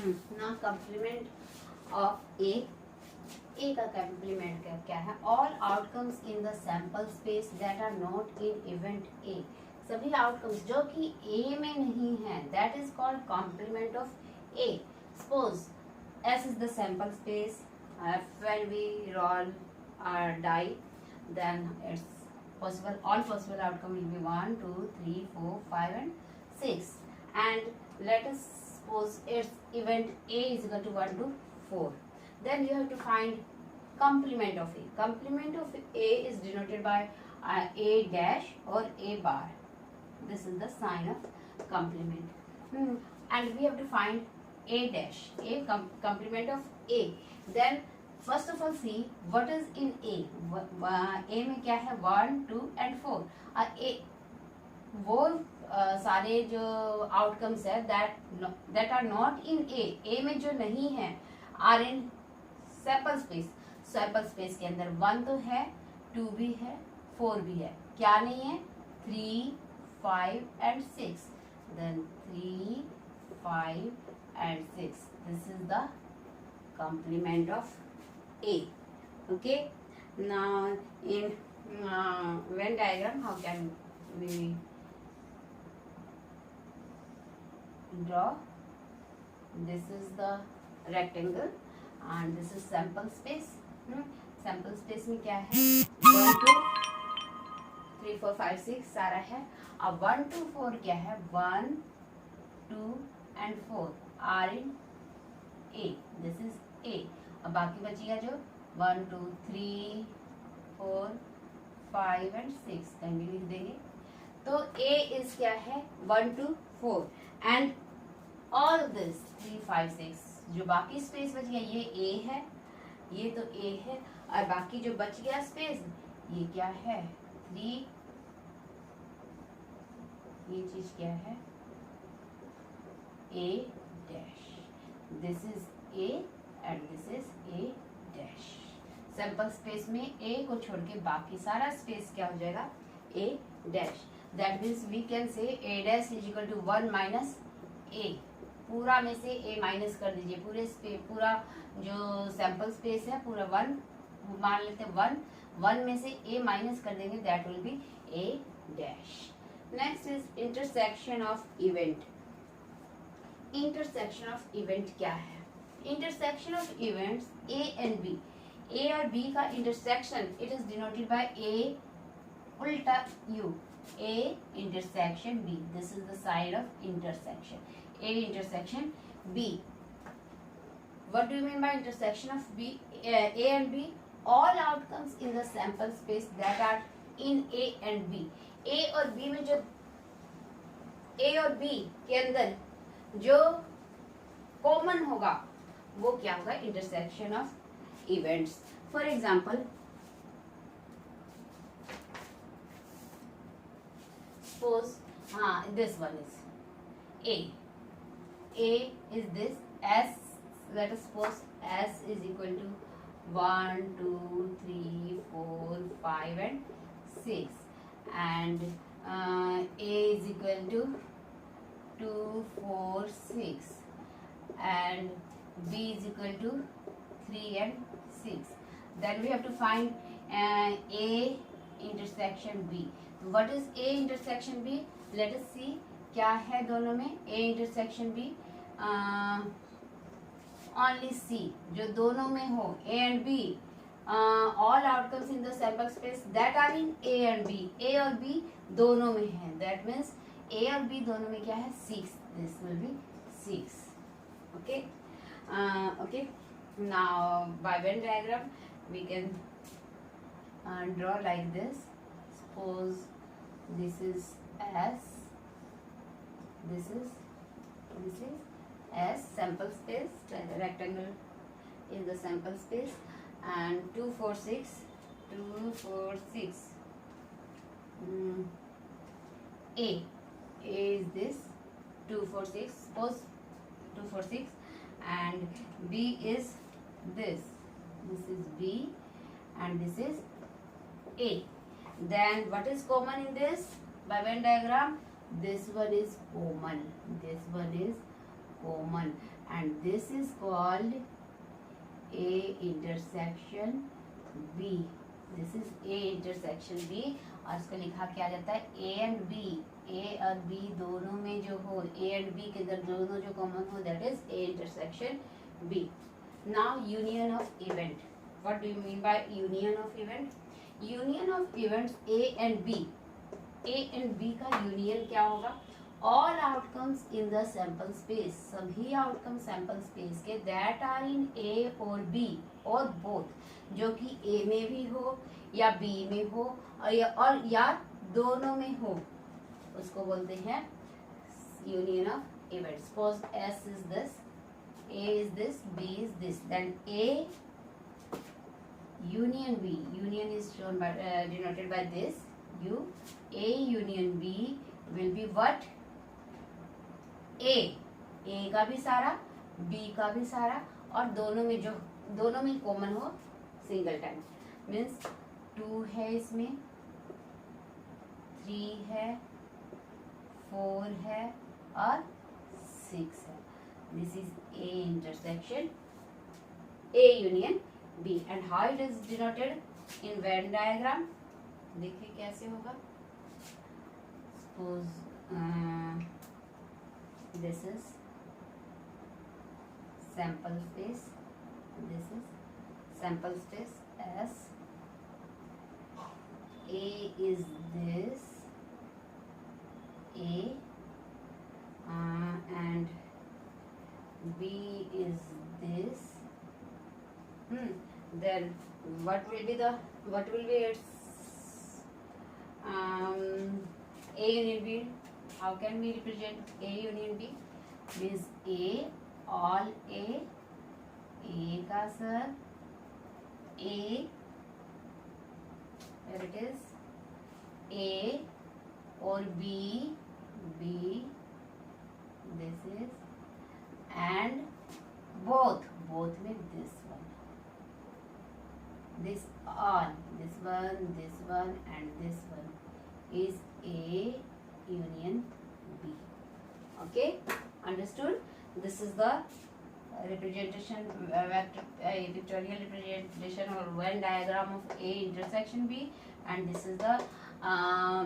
ना complement of ए का complement क्या है? All outcomes in the sample space that are not in event A, सभी आउटकम्स जो कि ए में नहीं है, that is called complement of A. Suppose S is the sample space. When we roll or die, then it's possible. All possible outcome will be 1, 2, 3, 4, 5, and 6. And let us suppose its event A is equal to 1 to 4. Then you have to find complement of A. Complement of A is denoted by A dash or A bar. This is the sign of complement. And we have to find A dash, A complement of A. Then first of all see what is in A. A में क्या है? 1, 2 and 4. A वो सारे जो outcomes है that are not in A. A में जो नहीं है are in sample space. sample space के अंदर 1 तो है, 2 भी है, 4 भी है. क्या नहीं है? 3, 5 and 6. Then 3, 5 and 6. This is the complement of A. Okay. Now in Venn diagram, how can we draw? This is the rectangle and this is sample space. Sample space में क्या है? 1, 2, 3, 4, 5, 6 सारा है. अब 1 to 4 क्या है? 1, 2 and 4 are in A. This is A. अब बाकी बचेगा जो 1, 2, 3, 4, 5 and 6 कहीं भी लिख देंगे. तो A is क्या है? 1 to 4 and all this 3, 5, 6 जो बाकी स्पेस बच गया ये A है, ये तो A है, और बाकी जो बच गया स्पेस ये क्या है? 3. ये चीज क्या है? A dash. This is A and this is A dash. Sample space में A को छोड़ के बाकी सारा स्पेस क्या हो जाएगा? A dash. That means we can say A dash is equal to 1 minus A. पूरा में से A माइनस कर दीजिए. पूरा जो सैंपल स्पेस है पूरा 1 मान लेते हैं. 1 में से A माइनस कर देंगे. That will be A dash. Next is intersection of event. Intersection of event क्या है? Intersection of events A and B. A और B का intersection it is denoted by A उल्टा U. A intersection B. This is the sign of intersection. A intersection B. What do you mean by intersection of B? A and B. All outcomes in the sample space that are in A and B. A और B में जो A और B के अंदर जो common होगा वो क्या होगा? Intersection of events. For example suppose this one is A is this S. Let us suppose S is equal to 1, 2, 3, 4, 5 and 6 and A is equal to 2, 4, 6 and B is equal to 3 and 6. Then we have to find A intersection B. What is A intersection B? Let us see क्या है दोनों में. A intersection B only C जो दोनों में हो A and B. All outcomes in the sample space that are in A and B. A और B दोनों में है. That means A और B दोनों में क्या है? 6. This will be 6. Okay. Okay. Now by Venn diagram we can draw like this. Suppose this is S. This is S sample space. Rectangle is the sample space and 2, 4, 6. 2, 4, 6. A is this 2, 4, 6. Suppose 2, 4, 6 and B is this. This is B and this is A. Then what is common in this? By Venn diagram, this one is common. This one is common. and this is called A intersection B. This is A intersection B और इसको लिखा क्या जाता है A and B. A और B दोनों में जो हो, A and B के अंदर दोनों जो कॉमन हो, that is A intersection B. Now union of event. What do you mean by union of event? Union of events A and B. A and B का यूनियन क्या होगा? All outcomes in the sample space, सभी outcome sample space के that are in A और B और both, जो कि A में भी हो या B में हो और या दोनों में हो, उसको बोलते हैं union of events. Suppose S is this, A is this, B is this, then A union B, union is shown by denoted by this U. A union B will be what? A का भी सारा, B का भी सारा और दोनों में common हो सिंगल टाइम. मीन्स 2 है इसमें, 3 है, 4 है और 6 है. This is A intersection A union B. and how it is denoted in Venn diagram? देखिए कैसे होगा. Suppose this is sample space, this is sample space S. A is this A and B is this. Then what will be its A union B? How can we represent A union B? Means A, all A का sir, A, where it is, A or B, this is, and both में this one, this all, this one and this one is A union B. Okay, understood? This is the representation, pictorial representation or Venn diagram of A intersection B, and this is the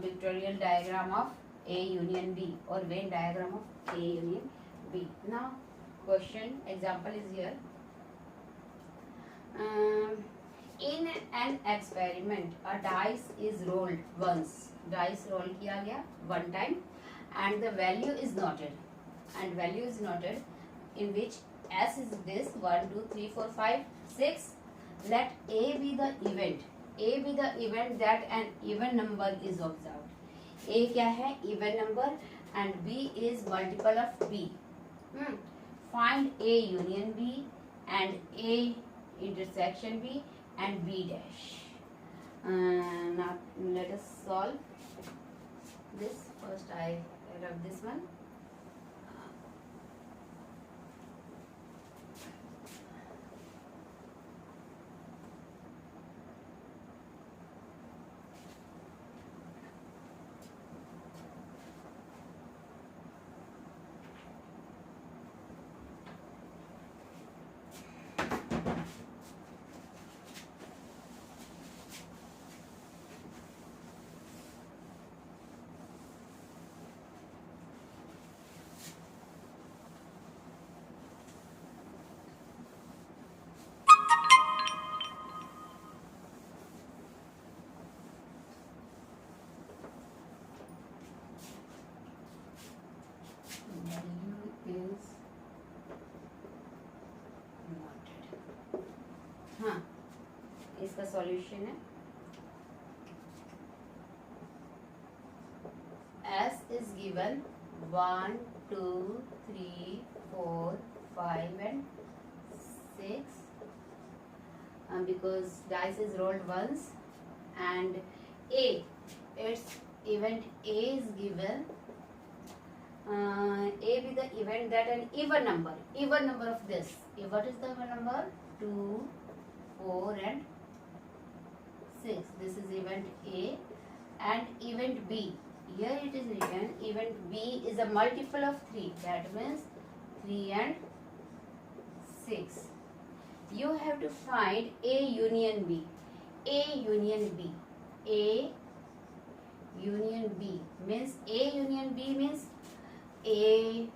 pictorial diagram of A union B or Venn diagram of A union B. Now question example is here. In an experiment, a dice is rolled once. Dice roll किया गया one time, and the value is noted. In which S is this 1, 2, 3, 4, 5, 6. Let A be the event. A be the event that an even number is observed. A क्या है? Even number, and B is multiple of B. Find A union B and A intersection B and B dash. Now let us solve this. First I rub this one. हाँ, इसका solution है S is given 1, 2, 3, 4, 5 and 6 because dice is rolled once, and A, its event A is given A be the event that an even number of this. What is the even number? 2, 4 and 6. This is event A, and event B. Here it is written event B is a multiple of 3. That means 3 and 6. You have to find A union B. A union B. A union B means A union B means A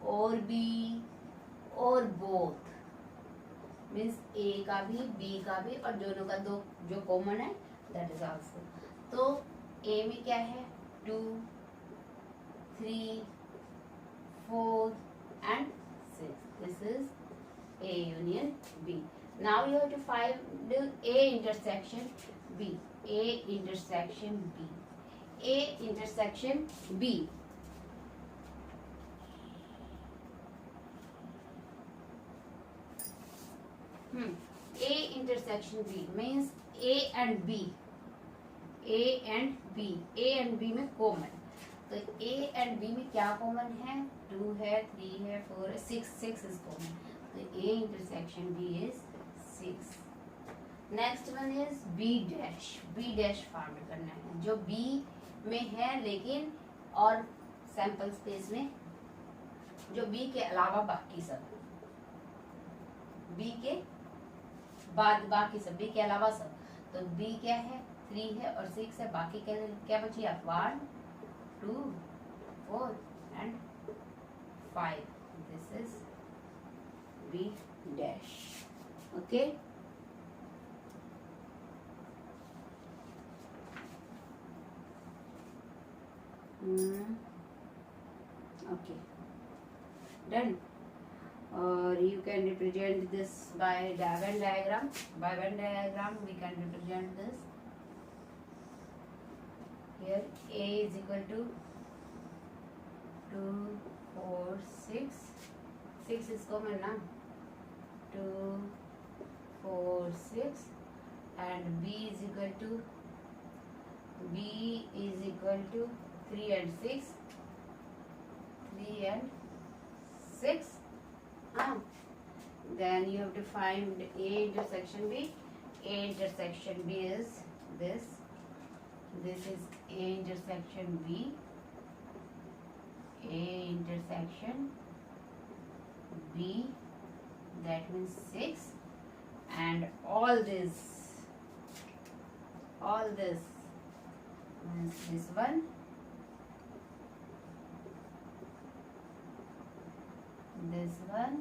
or B or both. Means A का भी B का भी और दोनों का दो जो common है दैट इज आल्सो. तो ए में क्या है 2, 3, 4 and 6. This is A union B. Now you have to find A intersection B. A intersection B. A intersection B. A intersection B means A and B. A and B. A and B में common. तो A and B में क्या common है 2 है 3 है 4 है 6 is common. तो A intersection B is 6. Next one is B dash. B dash find करना है जो B में है लेकिन और सैंपल स्पेस में जो B के अलावा बाकी सब B के बाद बाकी सब B के अलावा सब. तो B क्या है 3 है और 6 है. बाकी क्या बची 1, 2, 4 and 5. This is B dash. Okay. Okay, done. Or you can represent this by Venn diagram. By Venn diagram we can represent this. Here A is equal to 2, 4, 6. 6 is common now. 2, 4, 6 and B is equal to 3 and 6. 3 and 6. Then you have to find A intersection B. A intersection B is this. This is A intersection B. A intersection B. That means 6. And all this means this one. This one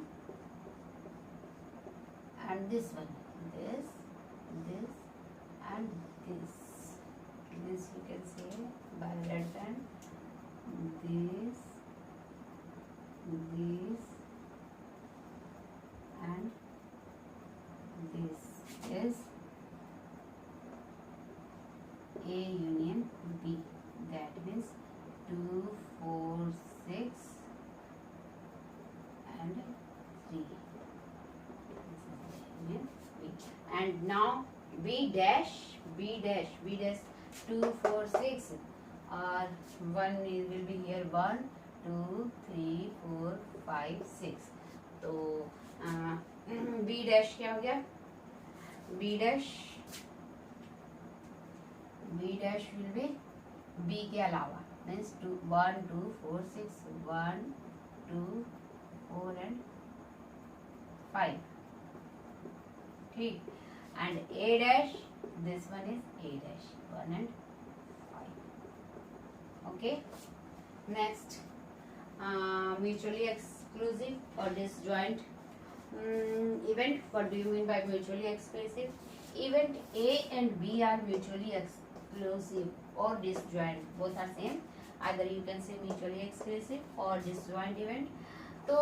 and this one. This and this. This you can say by red pen. This and this is A union B. That means 2, 4, 6 and 3. And now B dash 2, 4, 6 or 1 will be here 1, 2, 3, 4, 5, 6. तो B dash क्या हो गया B dash will be B के अलावा means 1, 2, 4, 6 1, 2, 4 and 5. ठीक. And A dash, this one is A dash 1 and 5. Okay. Next, mutually exclusive or disjoint event. What do you mean by mutually exclusive? Event A and B are mutually exclusive or disjoint. Both are same. Either you can say mutually exclusive or disjoint event. तो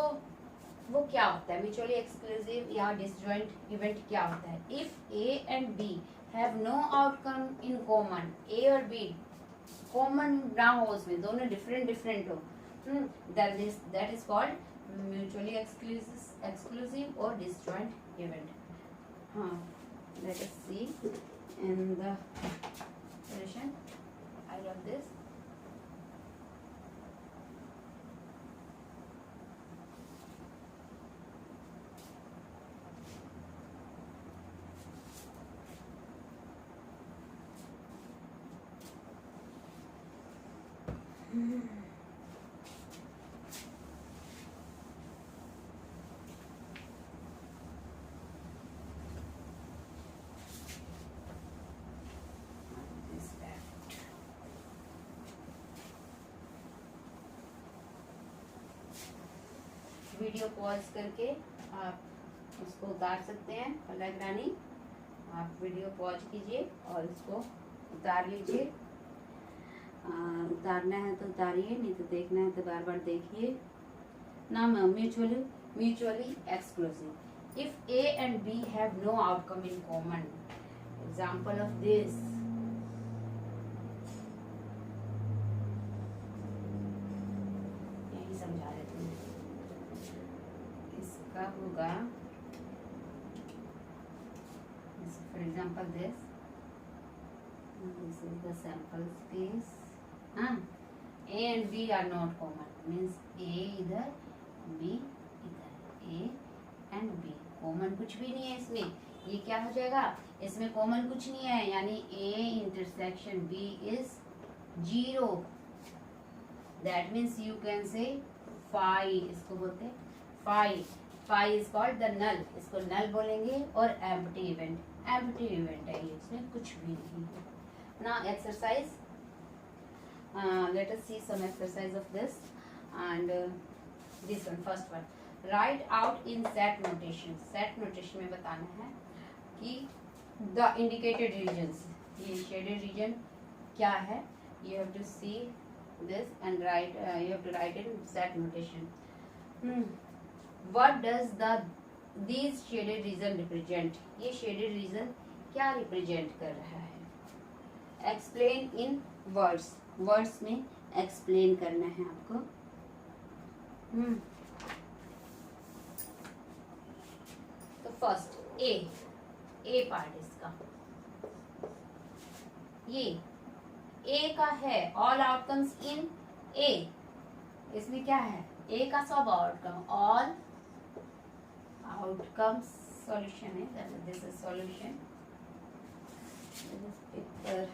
वो क्या होता है mutually exclusive या disjoint event क्या होता है if A and B have no outcome in common A और बी कॉमन ना हो उसमें दोनों डिफरेंट हो that is called mutually exclusive और डिसजॉइंट इवेंट. हाँ, let us see in the solution. I love this. Video pause करके आप उसको उतार सकते हैं। पलक रानी, आप वीडियो पॉज कीजिए और उसको उतार लीजिए। उतारना है तो उतारिए, नहीं तो देखना है तो बार बार देखिए। ना mutually exclusive. If A and B have no outcome in common, example of this, यही समझा रहे थे। इसका होगा for example this is the sample space. A and B are not common, means A इधर B इधर, A and B कॉमन कुछ भी नहीं है इसमें। ये क्या हो जाएगा, इसमें कॉमन कुछ नहीं है, यानी A intersection B is 0. That means you can say phi, इसको बोलते हैं phi is called the null, इसको null बोलेंगे। और empty event है ये, इसमें कुछ भी नहीं है। Now exercise, let us see some exercise of this and this one, first one, write out in set notation। set notation में बताना है कि the indicated regions, ये shaded region क्या है, you have to see this and write, you have to write it in set notation। what does these shaded region represent, ये shaded region क्या represent कर रहा है। explain in words, words में explain करना है आपको। तो first A पार्ट इसका, ये A का है all outcomes in A, इसमें क्या है A का सब आउटकम, all outcomes solution है, that is this is solution। picture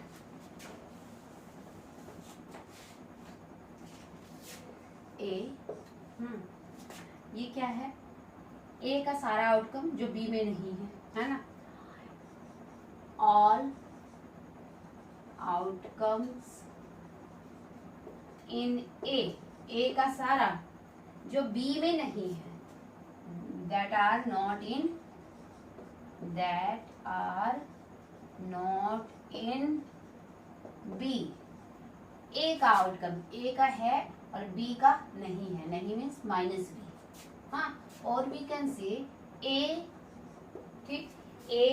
A, ये क्या है A का सारा आउटकम जो B में नहीं है ना, all outcomes in A का सारा जो B में नहीं है, that are not in B। A का आउटकम A का है और B का नहीं है, नहीं मीन्स माइनस B। हाँ, और वी कैन से A, ठीक, A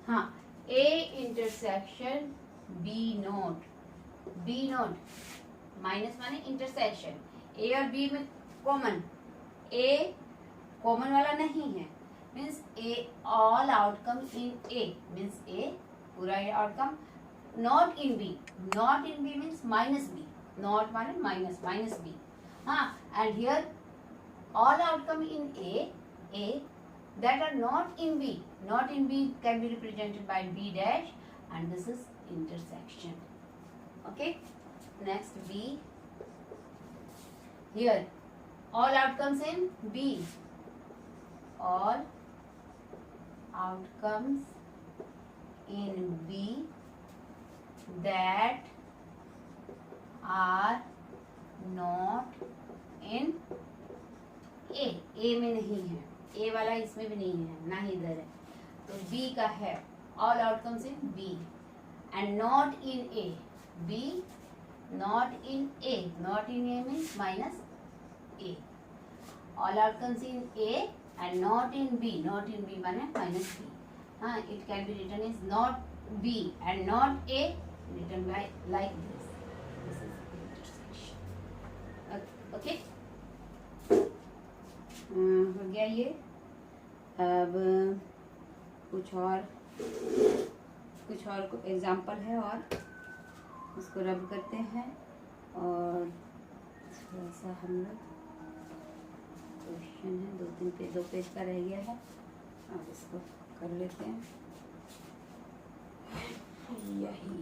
हाँ, A intersection B note, minus माने इंटरसेक्शन, A और B में कॉमन, A कॉमन वाला नहीं है, means A all outcome in A, means A पूरा outcome not in B means minus B, not माने माइनस B। हाँ, and here all outcome in A that are not in B can be represented by B dash, and this is intersection। okay, next B, here all outcomes in B, all outcomes in B that are not in A में नहीं है, A वाला इसमें भी नहीं है, ना ही इधर है, तो B का है all outcomes in B and not in A, B not in A means minus A, all outcomes in A and not in B माने minus B। हाँ, it can be written as not B and not A, written by like this is intersection। okay, हो गया ये। अब कुछ और example है और उसको रब करते हैं, और थोड़ा सा हम लोग क्वेश्चन है 2 पेज का रह गया है, अब इसको कर लेते हैं। यही